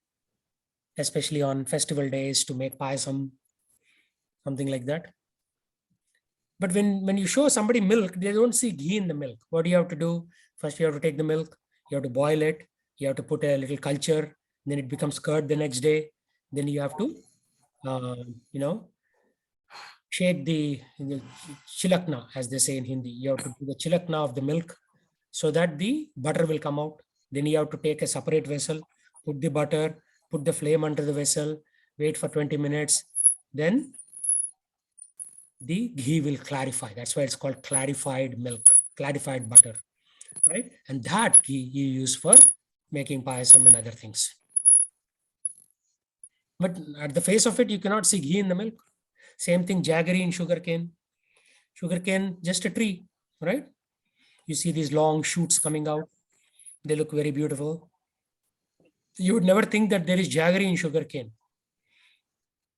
Especially on festival days to make payasam, something like that. But when you show somebody milk, they don't see ghee in the milk. What do you have to do? First, you have to take the milk, you have to boil it, you have to put a little culture, then it becomes curd the next day. Then you have to, shake the chilakna, as they say in Hindi. You have to do the chilakna of the milk so that the butter will come out. Then you have to take a separate vessel, put the butter, put the flame under the vessel, wait for 20 minutes. Then the ghee will clarify. That's why it's called clarified milk, clarified butter, right? And that ghee you use for making payasam and other things. But at the face of it, you cannot see ghee in the milk. Same thing, jaggery in sugarcane. Sugarcane, just a tree, right? You see these long shoots coming out. They look very beautiful. You would never think that there is jaggery in sugarcane.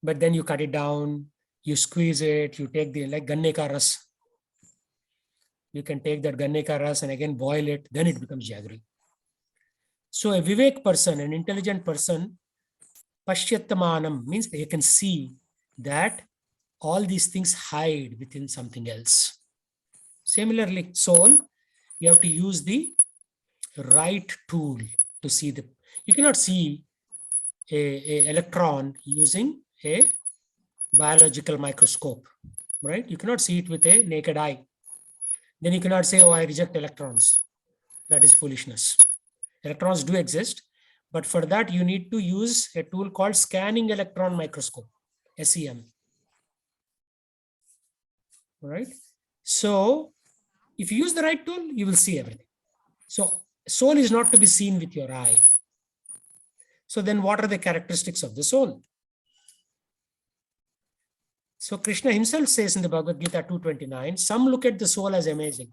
But then you cut it down, you squeeze it, you take like ganne ka ras. You can take that ganne ka ras and again boil it, then it becomes jaggery. So a Vivek person, an intelligent person, Pashyattamanam means they can see that all these things hide within something else. Similarly, soul, you have to use the right tool to see the. You cannot see a electron using a biological microscope, right? You cannot see it with a naked eye. Then you cannot say, oh, I reject electrons. That is foolishness. Electrons do exist, but for that you need to use a tool called scanning electron microscope, SEM. Right? So if you use the right tool, you will see everything. So soul is not to be seen with your eye. So then what are the characteristics of the soul? So Krishna himself says in the Bhagavad Gita 2:29, some look at the soul as amazing.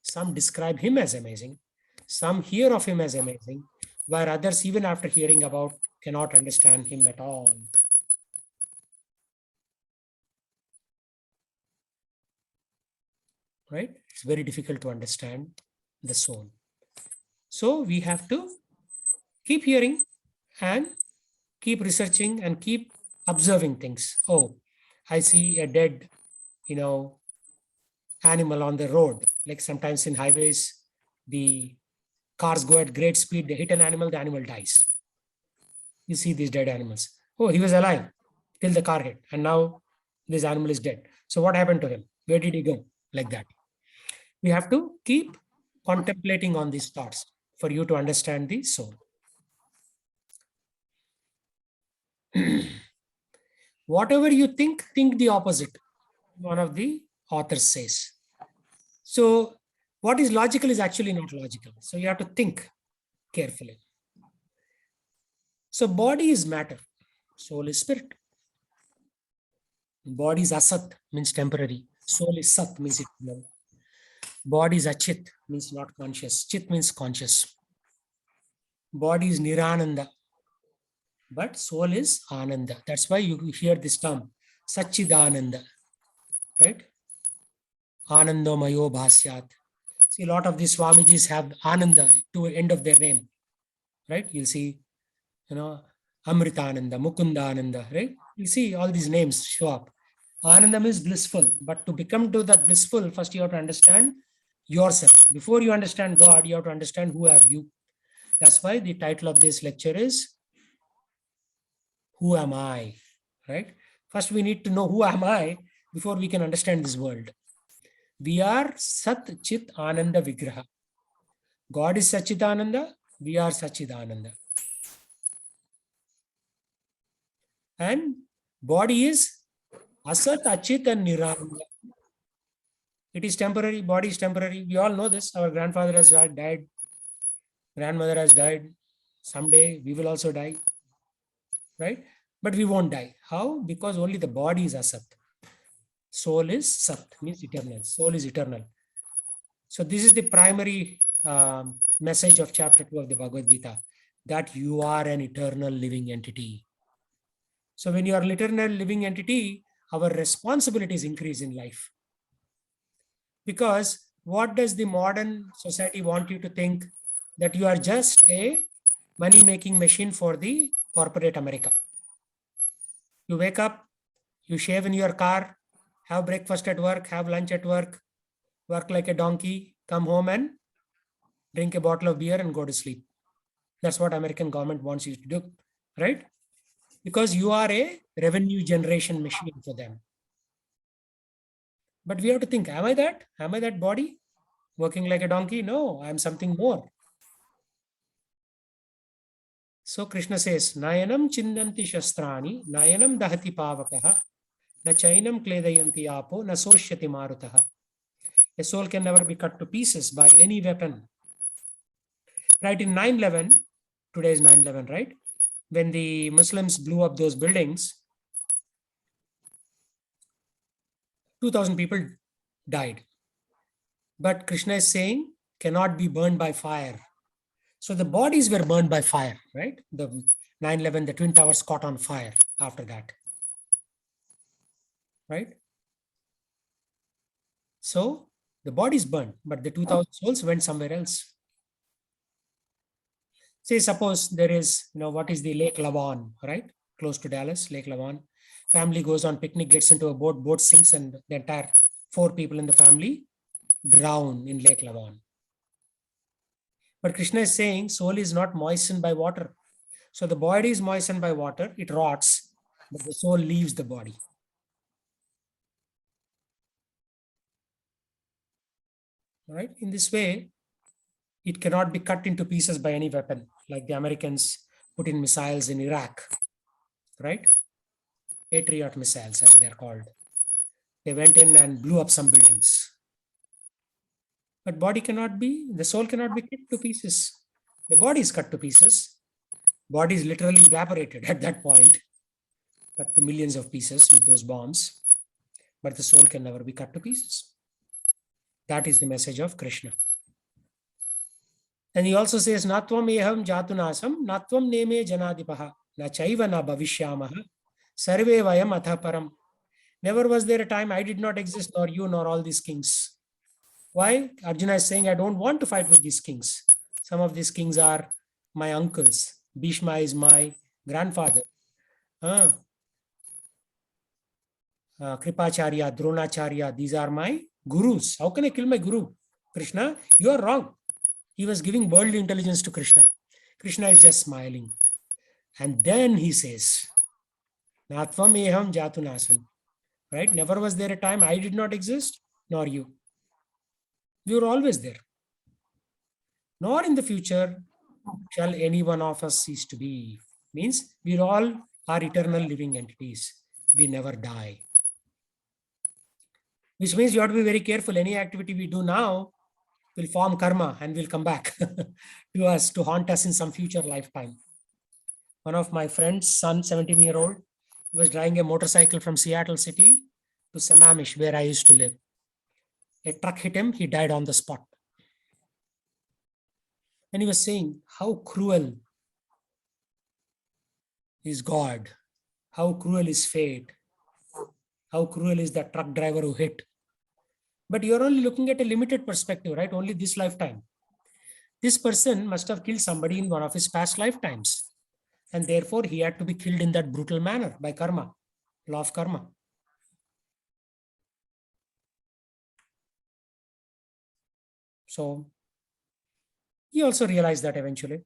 Some describe him as amazing. Some hear of him as amazing, where others, even after hearing about, cannot understand him at all. Right? It's very difficult to understand the soul. So we have to keep hearing and keep researching and keep observing things. Oh, I see a dead, animal on the road. Like sometimes in highways, the cars go at great speed, they hit an animal, the animal dies. You see these dead animals. Oh, he was alive till the car hit, and now this animal is dead. So what happened to him? Where did he go? Like that. We have to keep contemplating on these thoughts for you to understand the soul. Whatever you think the opposite. One of the authors says. So what is logical is actually not logical. So you have to think carefully. So body is matter. Soul is spirit. Body is asat, means temporary. Soul is sat, means eternal. Body is achit, means not conscious. Chit means conscious. Body is nirananda, but soul is ananda. That's why you hear this term, Sachidananda, right? Anandamayo bhasyat. See, a lot of these Swamijis have Ananda to the end of their name, right? You'll see, Amritananda, Mukundananda, right? You see all these names show up. Anandam is blissful, but to become to that blissful, first you have to understand yourself. Before you understand God, you have to understand who are you. That's why the title of this lecture is Who Am I? Right? First, we need to know who am I before we can understand this world. We are Sat Chit Ananda Vigraha. God is Sachidananda, we are Sachidananda. And body is Asat, Achit, and Nirananda. It is temporary, body is temporary. We all know this. Our grandfather has died, grandmother has died. Someday we will also die, right? But we won't die. How? Because only the body is Asat. Soul is Sat, means eternal. Soul is eternal. So this is the primary message of chapter 2 of the Bhagavad Gita, that you are an eternal living entity. So when you are an eternal living entity, our responsibilities increase in life. Because what does the modern society want you to think? That you are just a money-making machine for the corporate America. You wake up, you shave in your car, have breakfast at work, have lunch at work like a donkey, come home and drink a bottle of beer and go to sleep. That's what American government wants you to do, right? Because you are a revenue generation machine for them. But we have to think, am I that? Am I that body? Working like a donkey? No, I'm something more. So Krishna says, Nayanam chindanti shastrani, Nayanam dahati pavakaha, na chainam kledayanti apo, na soshyati marutaha. A soul can never be cut to pieces by any weapon. Right, in 9/11, today is 9/11, right? When the Muslims blew up those buildings, 2,000 people died. But Krishna is saying, cannot be burned by fire. So the bodies were burned by fire, right? The 9/11, the Twin Towers caught on fire after that, right? So the bodies burned, but the 2,000 souls went somewhere else. Say, suppose there is, what is the Lake Lavon, right? Close to Dallas, Lake Lavon. Family goes on picnic, gets into a boat sinks, and the entire 4 people in the family drown in Lake Lavon. But Krishna is saying soul is not moistened by water. So the body is moistened by water, it rots, but the soul leaves the body. Right? In this way, it cannot be cut into pieces by any weapon, like the Americans put in missiles in Iraq, right? Patriot missiles, as they're called. They went in and blew up some buildings. But the soul cannot be cut to pieces. The body is cut to pieces. Body is literally evaporated at that point, cut to millions of pieces with those bombs. But the soul can never be cut to pieces. That is the message of Krishna. And he also says, Natvam eham jatunasam, Natvam neme janadipaha, na chaiva na bhavishyamaha, sarve vayam atha param. Never was there a time I did not exist, nor you, nor all these kings. Why? Arjuna is saying, I don't want to fight with these kings. Some of these kings are my uncles. Bhishma is my grandfather. Kripacharya, Dronacharya, these are my gurus. How can I kill my guru? Krishna, you are wrong. He was giving worldly intelligence to Krishna. Krishna is just smiling. And then he says, Natvam eham jatunasam. Right? Never was there a time I did not exist, nor you. We were always there. Nor in the future shall any one of us cease to be. Means we all are eternal living entities. We never die. Which means you have to be very careful. Any activity we do now will form karma and will come back to us, to haunt us in some future lifetime. One of my friend's son, 17-year-old, he was driving a motorcycle from Seattle City to Sammamish, where I used to live. A truck hit him, he died on the spot. And he was saying, how cruel is God? How cruel is fate? How cruel is the truck driver who hit? But you're only looking at a limited perspective, right? Only this lifetime. This person must have killed somebody in one of his past lifetimes. And therefore, he had to be killed in that brutal manner by karma, law of karma. So he also realized that eventually,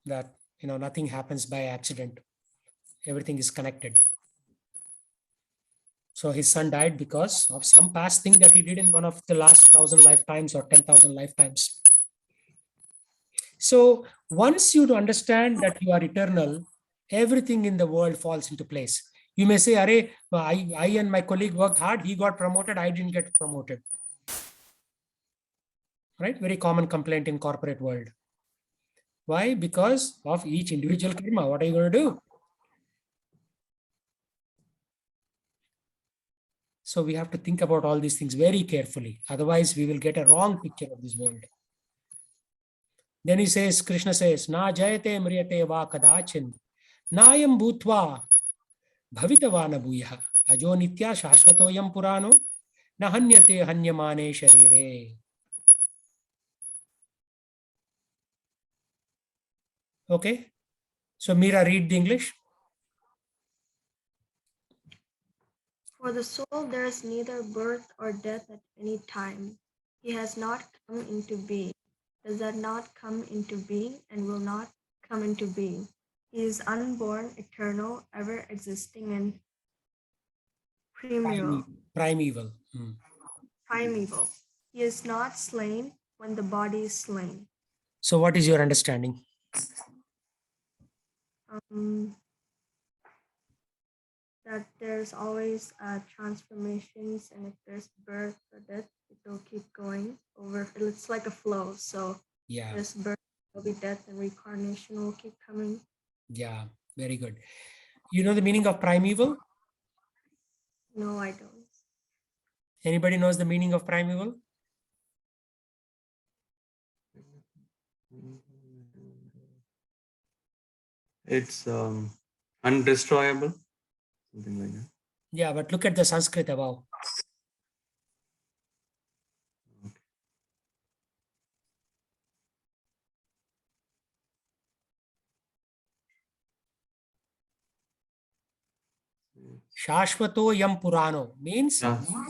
that nothing happens by accident. Everything is connected. So his son died because of some past thing that he did in one of the last 1,000 lifetimes or 10,000 lifetimes. So once you understand that you are eternal, everything in the world falls into place. You may say, I and my colleague worked hard, he got promoted, I didn't get promoted. Right? Very common complaint in corporate world. Why? Because of each individual karma. What are you going to do? So we have to think about all these things very carefully. Otherwise, we will get a wrong picture of this world. Then he says, Krishna says, Na jayate mriyate va kadachin, nayam bhutva bhavitavana bhuyaha, ajo nitya shashvatoyam purano, na hanyate hanyamane sharire. Okay. So Meera, read the English. For the soul, there is neither birth or death at any time. He has not come into being, does not come into being, and will not come into being. He is unborn, eternal, ever existing, and primeval. Primeval. Primeval. He is not slain when the body is slain. So what is your understanding? That there's always transformations, and if there's birth or death, it will keep going over. It's like a flow. So yeah, there's birth, there'll be death, and reincarnation will keep coming. Yeah, very good. You know the meaning of primeval? No, I don't. Anybody knows the meaning of primeval? It's undestroyable, something like that. Yeah, but look at the Sanskrit above. Shashvato yam purano means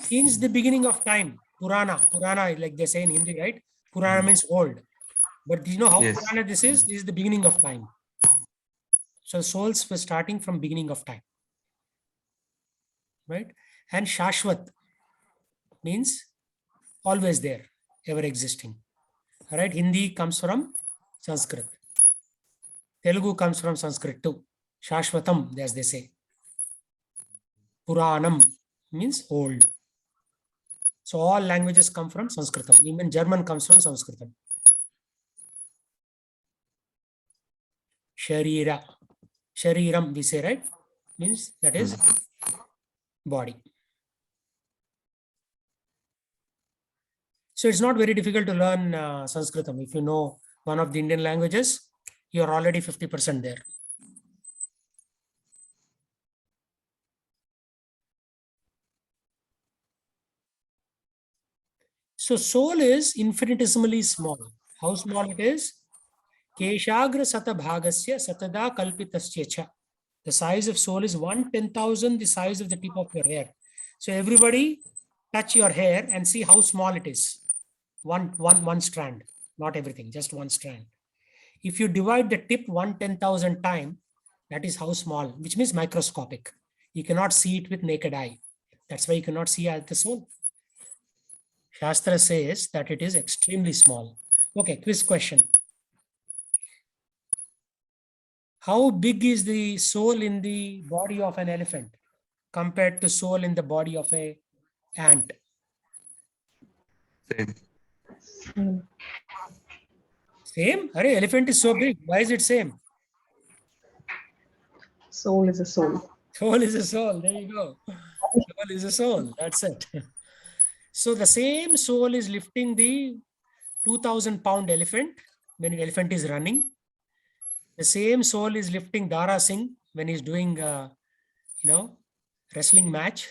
since the beginning of time. Purana, like they say in Hindi, right? Purana means old. But do you know how Purana this is? This is the beginning of time. So souls were starting from beginning of time. Right? And Shashvat means always there, ever existing. Right? Hindi comes from Sanskrit. Telugu comes from Sanskrit too. Shashvatam, as they say. Puranam means old. So all languages come from Sanskritam. Even German comes from Sanskritam. Sharira. Shariram, we say, right? Means that is body. So it's not very difficult to learn Sanskritam if you know one of the Indian languages, you're already 50% there. So soul is infinitesimally small. How small it is? Keshagra sata bhagasya satada kalpitasya cha. The size of soul is 1/10,000 the size of the tip of your hair. So everybody touch your hair and see how small it is. One strand, not everything, just one strand. If you divide the tip 1/10,000 times, that is how small, which means microscopic. You cannot see it with naked eye. That's why you cannot see the soul. Shastra says that it is extremely small. Okay, quiz question. How big is the soul in the body of an elephant compared to soul in the body of a ant? Same. Same? Arey, elephant is so big. Why is it same? Soul is a soul. Soul is a soul. There you go. Soul is a soul. That's it. So the same soul is lifting the 2,000-pound elephant when the elephant is running. The same soul is lifting Dara Singh when he's doing, wrestling match.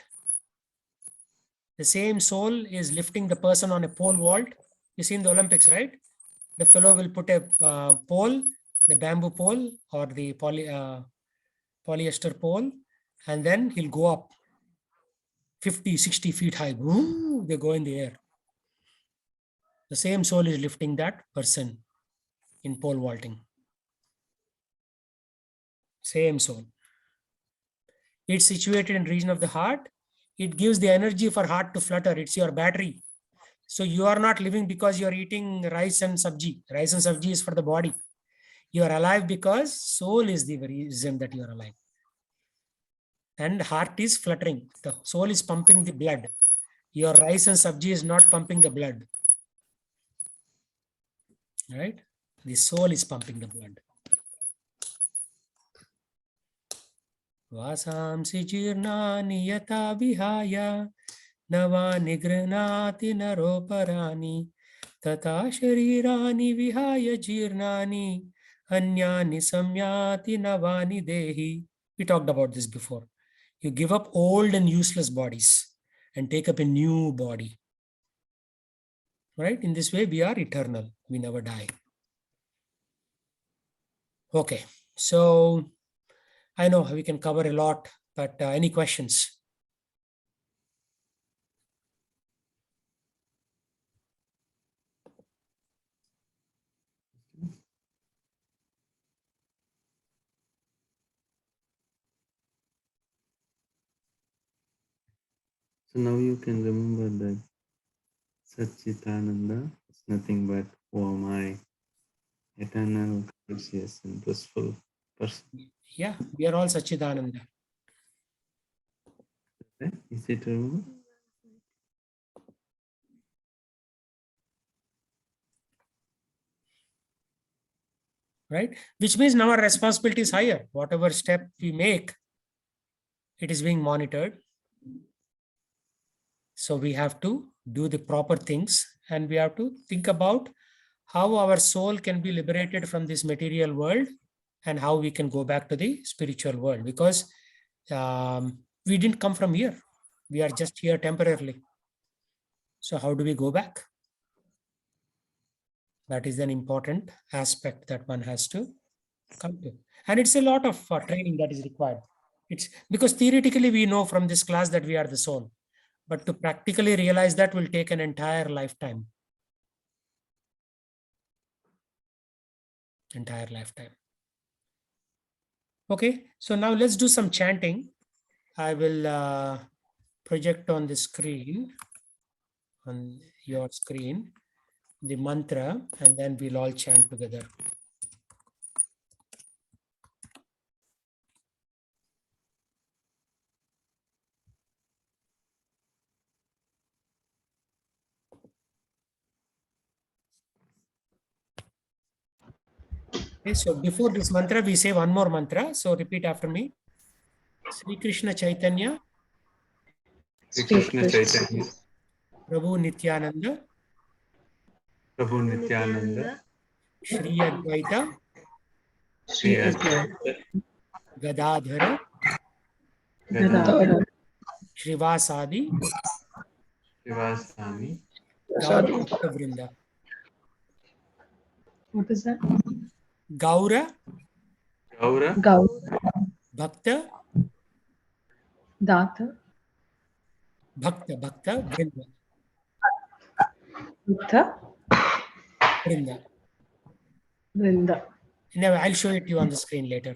The same soul is lifting the person on a pole vault. You see in the Olympics, right? The fellow will put a pole, the bamboo pole or the polyester pole, and then he'll go up 50, 60 feet high. Woo, they go in the air. The same soul is lifting that person in pole vaulting. Same soul. It's situated in region of the heart. It gives the energy for heart to flutter. It's your battery. So you are not living because you're eating rice and sabji. Rice and sabji is for the body. You are alive because soul is the reason that you are alive. And heart is fluttering. The soul is pumping the blood. Your rice and sabji is not pumping the blood. Right? The soul is pumping the blood. Vasamsi jirnani yata vihaya navani granati naroparani tata sharirani vihaya jirnani anyani samyati navani dehi. We talked about this before. You give up old and useless bodies and take up a new body. Right? In this way, we are eternal. We never die. Okay. So I know we can cover a lot, but any questions? So now you can remember that Satchitananda is nothing but who am I, eternal, conscious, and blissful person. Yeah, we are all Satchidananda. Okay? Easy to remember? Right? Which means now our responsibility is higher. Whatever step we make, it is being monitored. So we have to do the proper things and we have to think about how our soul can be liberated from this material world and how we can go back to the spiritual world, because we didn't come from here. We are just here temporarily. So how do we go back? That is an important aspect that one has to come to. And it's a lot of training that is required. It's because theoretically we know from this class that we are the soul, but to practically realize that will take an entire lifetime. Entire lifetime. Okay, so now let's do some chanting. I will project on the screen, on your screen, the mantra, and then we'll all chant together. Okay, so before this mantra, we say one more mantra. So repeat after me. Sri Krishna Chaitanya, Sri Krishna Chaitanya, Prabhu Nityananda, Prabhu Nityananda, Shri Advaita, Shri Advaita, Gadadhara, Gadadhara, Shrivasadi, Srivasani, Gaura Bhakta Vrinda. What is that? Gaura Gaura, Gaur, Bhakta Data, Bhakta Vrinda. Bhakta, Vrinda. Vrinda. Now I'll show it to you on the screen later.